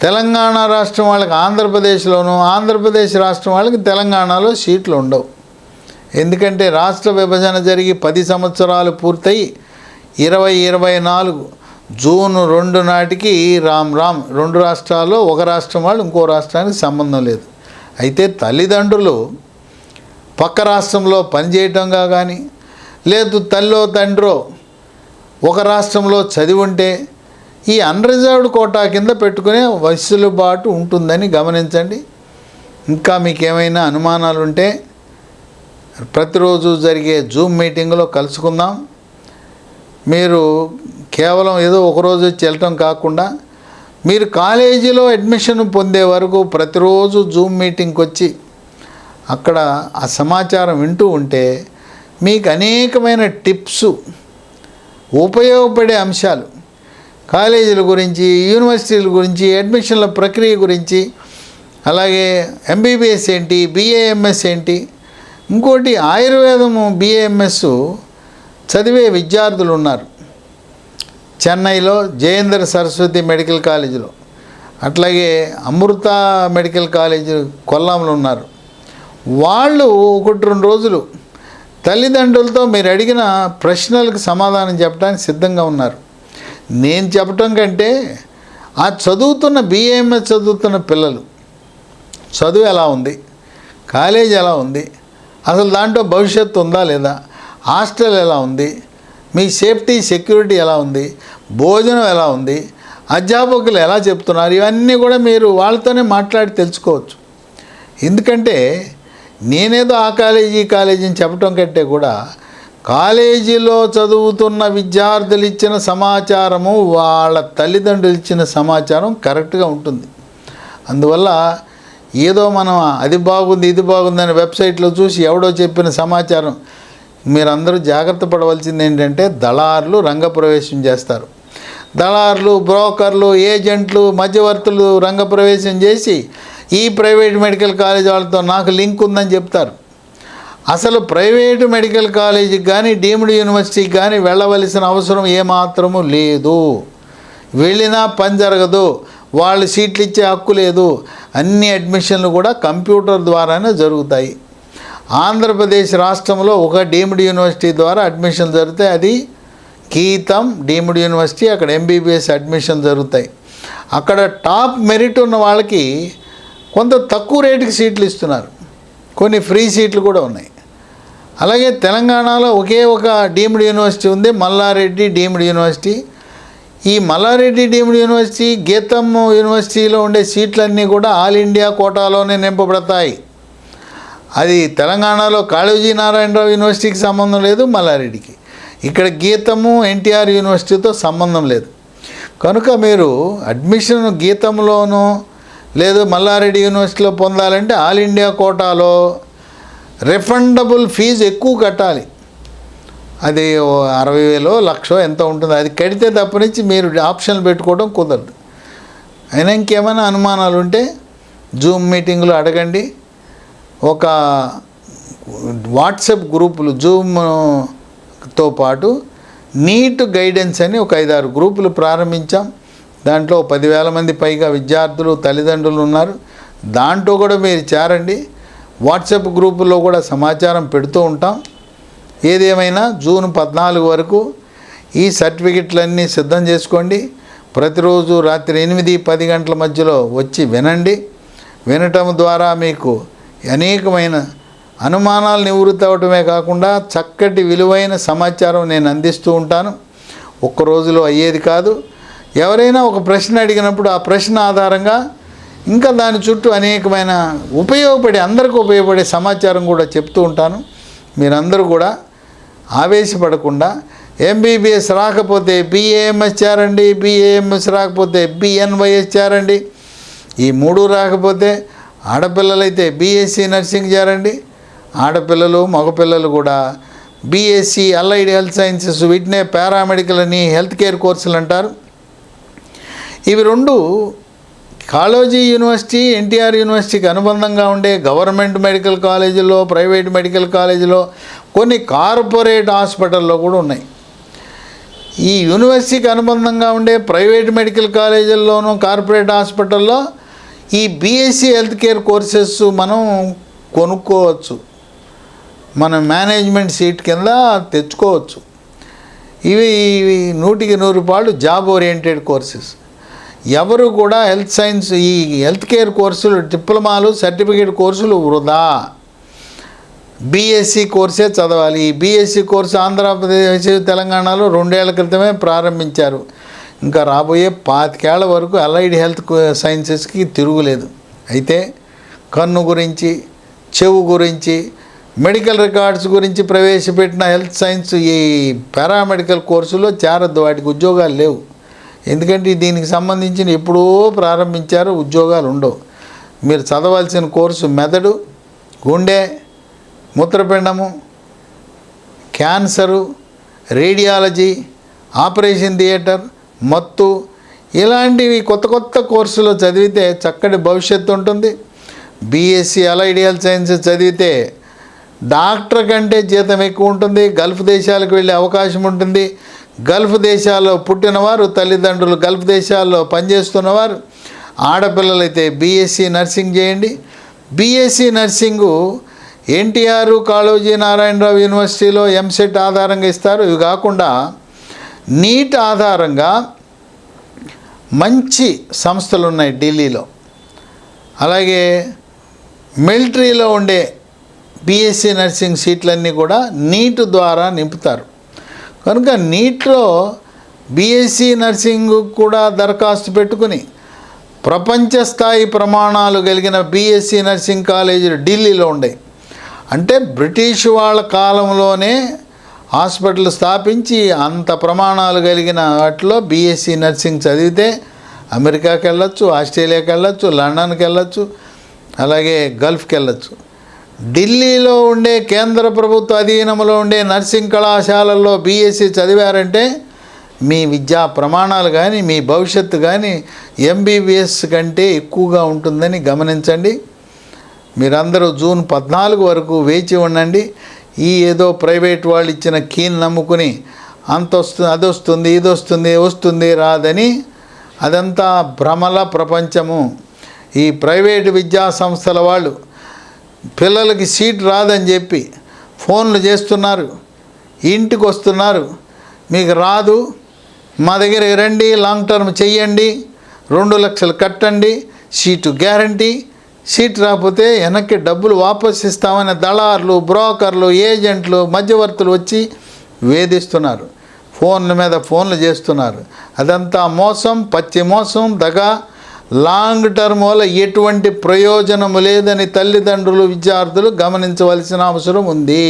తెలంగాణ రాష్ట్రం వాళ్ళకి ఆంధ్రప్రదేశ్లోను, ఆంధ్రప్రదేశ్ రాష్ట్రం వాళ్ళకి తెలంగాణలో సీట్లు ఉండవు. ఎందుకంటే రాష్ట్ర విభజన జరిగి 10 సంవత్సరాలు పూర్తయి 2024 జూన్ 2 నాటికి రామ్ 2 రాష్ట్రాల్లో ఒక రాష్ట్రం వాళ్ళు ఇంకో రాష్ట్రానికి సంబంధం లేదు. అయితే తల్లిదండ్రులు పక్క రాష్ట్రంలో పనిచేయటంగా కానీ, లేదు తల్లో తండ్రో ఒక రాష్ట్రంలో చదివి ఉంటే ఈ అన్రిజర్వ్డ్ కోటా కింద పెట్టుకునే వెసులుబాటు ఉంటుందని గమనించండి. ఇంకా మీకు ఏమైనా అనుమానాలు ఉంటే ప్రతిరోజు జరిగే జూమ్ మీటింగ్లో కలుసుకుందాం. మీరు కేవలం ఏదో ఒకరోజు వచ్చి వెళ్ళటం కాకుండా మీరు కాలేజీలో అడ్మిషన్ పొందే వరకు ప్రతిరోజు జూమ్ మీటింగ్కి వచ్చి అక్కడ ఆ సమాచారం వింటూ ఉంటే మీకు అనేకమైన టిప్స్, ఉపయోగపడే అంశాలు కాలేజీల గురించి, యూనివర్సిటీల గురించి, అడ్మిషన్ల ప్రక్రియ గురించి, అలాగే ఎంబీబీఎస్ ఏంటి, బీఏఎంఎస్ ఏంటి, ఇంకోటి ఆయుర్వేదము బీఏఎంఎస్ చదివే విద్యార్థులు ఉన్నారు చెన్నైలో జయేంద్ర సరస్వతి మెడికల్ కాలేజీలో, అట్లాగే అమృత మెడికల్ కాలేజీ కొల్లాంలో ఉన్నారు. వాళ్ళు 1-2 రోజులు తల్లిదండ్రులతో మీరు అడిగిన ప్రశ్నలకు సమాధానం చెప్పడానికి సిద్ధంగా ఉన్నారు. నేను చెప్పటం కంటే ఆ చదువుతున్న బీఏఎంఎస్ చదువుతున్న పిల్లలు చదువు ఎలా ఉంది, కాలేజ్ ఎలా ఉంది, అసలు దాంట్లో భవిష్యత్తు ఉందా లేదా, హాస్టల్ ఎలా ఉంది, మీ సేఫ్టీ సెక్యూరిటీ ఎలా ఉంది, భోజనం ఎలా ఉంది, అధ్యాపకులు ఎలా చెప్తున్నారు, ఇవన్నీ కూడా మీరు వాళ్ళతోనే మాట్లాడి తెలుసుకోవచ్చు. ఎందుకంటే నేనేదో ఆ కాలేజీ అని చెప్పటం కంటే కూడా కాలేజీలో చదువుతున్న విద్యార్థులు ఇచ్చిన సమాచారము, వాళ్ళ తల్లిదండ్రులు ఇచ్చిన సమాచారం కరెక్ట్గా ఉంటుంది. అందువల్ల ఏదో మనం అది బాగుంది ఇది బాగుందని వెబ్సైట్లో చూసి ఎవడో చెప్పిన సమాచారం, మీరందరూ జాగ్రత్త పడవలసింది ఏంటంటే దళారులు రంగప్రవేశం చేస్తారు. దళారులు, బ్రోకర్లు, ఏజెంట్లు, మధ్యవర్తులు రంగప్రవేశం చేసి ఈ ప్రైవేట్ మెడికల్ కాలేజ్ వాళ్ళతో నాకు లింక్ ఉందని చెప్తారు. అసలు ప్రైవేటు మెడికల్ కాలేజీకి కానీ డీమ్డ్ యూనివర్సిటీకి కానీ వెళ్ళవలసిన అవసరం ఏమాత్రము లేదు. వెళ్ళినా పని జరగదు, వాళ్ళు సీట్లు ఇచ్చే హక్కు లేదు. అన్ని అడ్మిషన్లు కూడా కంప్యూటర్ ద్వారానే జరుగుతాయి. ఆంధ్రప్రదేశ్ రాష్ట్రంలో ఒక డీమ్డ్ యూనివర్సిటీ ద్వారా అడ్మిషన్ జరుగుతాయి, అది గీతం డీమ్డ్ యూనివర్సిటీ. అక్కడ ఎంబీబీఎస్ అడ్మిషన్ జరుగుతాయి. అక్కడ టాప్ మెరిట్ ఉన్న వాళ్ళకి కొంత తక్కువ రేటుకి సీట్లు ఇస్తున్నారు, కొన్ని ఫ్రీ సీట్లు కూడా ఉన్నాయి. అలాగే తెలంగాణలో ఒకే ఒక డీమ్డ్ యూనివర్సిటీ ఉంది, మల్లారెడ్డి డీమ్డ్ యూనివర్సిటీ. ఈ మల్లారెడ్డి డీమ్డ్ యూనివర్సిటీ, గీతం యూనివర్సిటీలో ఉండే సీట్లన్నీ కూడా ఆల్ ఇండియా కోటాలోనే నింపబడతాయి. అది తెలంగాణలో కాళోజీ నారాయణరావు యూనివర్సిటీకి సంబంధం లేదు, మల్లారెడ్డికి. ఇక్కడ గీతము ఎన్టీఆర్ యూనివర్సిటీతో సంబంధం లేదు. కనుక మీరు అడ్మిషన్ గీతంలోనూ లేదు మల్లారెడ్డి యూనివర్సిటీలో పొందాలంటే ఆల్ ఇండియా కోటాలో రిఫండబుల్ ఫీజు ఎక్కువ కట్టాలి. అది 60,000 1,00,000 ఎంత ఉంటుంది, అది కడితే తప్పనించి మీరు ఆప్షన్లు పెట్టుకోవడం కుదరదు. అయినా ఇంకేమైనా అనుమానాలు ఉంటే జూమ్ మీటింగ్లో అడగండి. ఒక వాట్సాప్ గ్రూపులు జూమ్తో పాటు నీట్ గైడెన్స్ అని ఒక 5-6 గ్రూపులు ప్రారంభించాం. దాంట్లో 10,000 మంది పైగా విద్యార్థులు, తల్లిదండ్రులు ఉన్నారు. దాంట్లో కూడా మీరు చేరండి. వాట్సాప్ గ్రూపుల్లో కూడా సమాచారం పెడుతూ ఉంటాం. ఏదేమైనా జూన్ 14 వరకు ఈ సర్టిఫికెట్లన్నీ సిద్ధం చేసుకోండి. ప్రతిరోజు రాత్రి 8-10 గంటల మధ్యలో వచ్చి వినండి. వినటం ద్వారా మీకు అనేకమైన అనుమానాలు నివృత్తి అవటమే కాకుండా చక్కటి విలువైన సమాచారం నేను అందిస్తూ ఉంటాను. ఒక్క రోజులో అయ్యేది కాదు. ఎవరైనా ఒక ప్రశ్న అడిగినప్పుడు ఆ ప్రశ్న ఆధారంగా ఇంకా దాని చుట్టూ అనేకమైన అందరికీ ఉపయోగపడే సమాచారం కూడా చెప్తూ ఉంటాను. మీరందరూ కూడా ఆవేశపడకుండా ఎంబీబీఎస్ రాకపోతే బీఏఎంఎస్ చేరండి, బీఏఎంఎస్ రాకపోతే బీఎన్వైఎస్ చేరండి, ఈ 3 రాకపోతే ఆడపిల్లలైతే బీఎస్సీ నర్సింగ్ చేరండి. ఆడపిల్లలు మగపిల్లలు కూడా బీఎస్సీ అలైడ్ హెల్త్ సైన్సెస్, వీటినే పారామెడికల్ అని హెల్త్ కేర్ కోర్సులు అంటారు. ఇవి 2 కాళోజీ యూనివర్సిటీ, ఎన్టీఆర్ యూనివర్సిటీకి అనుబంధంగా ఉండే గవర్నమెంట్ మెడికల్ కాలేజీలో, ప్రైవేట్ మెడికల్ కాలేజీలో, కొన్ని కార్పొరేట్ హాస్పిటల్లో కూడా ఉన్నాయి. ఈ యూనివర్సిటీకి అనుబంధంగా ఉండే ప్రైవేట్ మెడికల్ కాలేజీల్లోనూ కార్పొరేట్ హాస్పిటల్లో ఈ బీఎస్సీ హెల్త్ కేర్ కోర్సెస్ మనం కొనుక్కోవచ్చు, మన మేనేజ్మెంట్ సీట్ కింద తెచ్చుకోవచ్చు. ఇవి 100% జాబ్ ఓరియంటెడ్ కోర్సెస్. ఎవరు కూడా హెల్త్ సైన్స్ ఈ హెల్త్ కేర్ కోర్సులు, డిప్లొమాలు, సర్టిఫికేట్ కోర్సులు వృధా. బీఎస్సీ కోర్సే చదవాలి. ఈ బీఎస్సీ కోర్సు ఆంధ్రప్రదేశ్, తెలంగాణలో 2 ఏళ్ల క్రితమే ప్రారంభించారు. ఇంకా రాబోయే 25 ఏళ్ల వరకు అలైడ్ హెల్త్ సైన్సెస్కి తిరుగులేదు. అయితే కన్ను గురించి, చెవు గురించి, మెడికల్ రికార్డ్స్ గురించి ప్రవేశపెట్టిన హెల్త్ సైన్స్ ఈ పారామెడికల్ కోర్సులో చేరద్దు, వాటికి ఉద్యోగాలు లేవు. ఎందుకంటే దీనికి సంబంధించిన ఎప్పుడో ప్రారంభించారు, ఉద్యోగాలు ఉండవు. మీరు చదవాల్సిన కోర్సు మెదడు, గుండె, మూత్రపిండము, క్యాన్సరు, రేడియాలజీ, ఆపరేషన్ థియేటర్, మత్తు, ఇలాంటివి కొత్త కోర్సులు చదివితే చక్కటి భవిష్యత్తు ఉంటుంది. బీఎస్సీ అలైడ్ హెల్త్ సైన్సెస్ చదివితే డాక్టర్ కంటే జీతం ఎక్కువ ఉంటుంది, గల్ఫ్ దేశాలకు వెళ్ళే అవకాశం ఉంటుంది. గల్ఫ్ దేశాల్లో పుట్టినవారు, తల్లిదండ్రులు గల్ఫ్ దేశాల్లో పనిచేస్తున్నవారు, ఆడపిల్లలైతే బీఎస్సీ నర్సింగ్ చేయండి. బీఎస్సీ నర్సింగు ఎన్టీఆర్, కాళోజీ నారాయణరావు యూనివర్సిటీలో ఎంసెట్ ఆధారంగా ఇస్తారు. ఇవి కాకుండా నీట్ ఆధారంగా మంచి సంస్థలు ఉన్నాయి ఢిల్లీలో. అలాగే మిలిటరీలో ఉండే బీఎస్సీ నర్సింగ్ సీట్లన్నీ కూడా నీట్ ద్వారా నింపుతారు. కనుక నీట్లో బీఎస్సీ నర్సింగ్ కూడా దరఖాస్తు పెట్టుకుని ప్రపంచ స్థాయి ప్రమాణాలు కలిగిన బీఎస్సీ నర్సింగ్ కాలేజీలు ఢిల్లీలో ఉన్నాయి. అంటే బ్రిటిష్ వాళ్ళ కాలంలోనే హాస్పిటల్ స్థాపించి అంత ప్రమాణాలు కలిగిన వాటిలో బీఎస్సీ నర్సింగ్ చదివితే అమెరికాకి వెళ్ళొచ్చు, ఆస్ట్రేలియాకి వెళ్ళొచ్చు, లండన్కి వెళ్ళొచ్చు, అలాగే గల్ఫ్కి వెళ్ళొచ్చు. ఢిల్లీలో ఉండే కేంద్ర ప్రభుత్వ అధీనంలో ఉండే నర్సింగ్ కళాశాలల్లో బీఎస్సీ చదివారంటే మీ విద్యా ప్రమాణాలు కానీ, మీ భవిష్యత్తు కానీ ఎంబీబీఎస్ కంటే ఎక్కువగా ఉంటుందని గమనించండి. మీరందరూ జూన్ 14 వరకు వేచి ఉండండి. ఈ ఏదో ప్రైవేట్ వాళ్ళు ఇచ్చిన కీని నమ్ముకుని అంత వస్తుంది, అది వస్తుంది, ఇది వస్తుంది, వస్తుంది రాదని, అదంతా భ్రమల ప్రపంచము. ఈ ప్రైవేటు విద్యా సంస్థల వాళ్ళు పిల్లలకి సీట్ రాదని చెప్పి ఫోన్లు చేస్తున్నారు, ఇంటికి వస్తున్నారు, మీకు రాదు, మా దగ్గరికి రండి, లాంగ్ టర్మ్ చెయ్యండి, 2 లక్షలు కట్టండి, సీటు గ్యారంటీ, సీట్ రాకపోతే వెనక్కి డబ్బులు వాపస్ ఇస్తామని దళారులు, బ్రోకర్లు, ఏజెంట్లు, మధ్యవర్తులు వచ్చి వేధిస్తున్నారు, ఫోన్ల మీద ఫోన్లు చేస్తున్నారు. అదంతా మోసం, పచ్చి మోసం, దగా. లాంగ్ టర్మ్ వల్ల ఎటువంటి ప్రయోజనము లేదని తల్లిదండ్రులు, విద్యార్థులు గమనించవలసిన అవసరం ఉంది.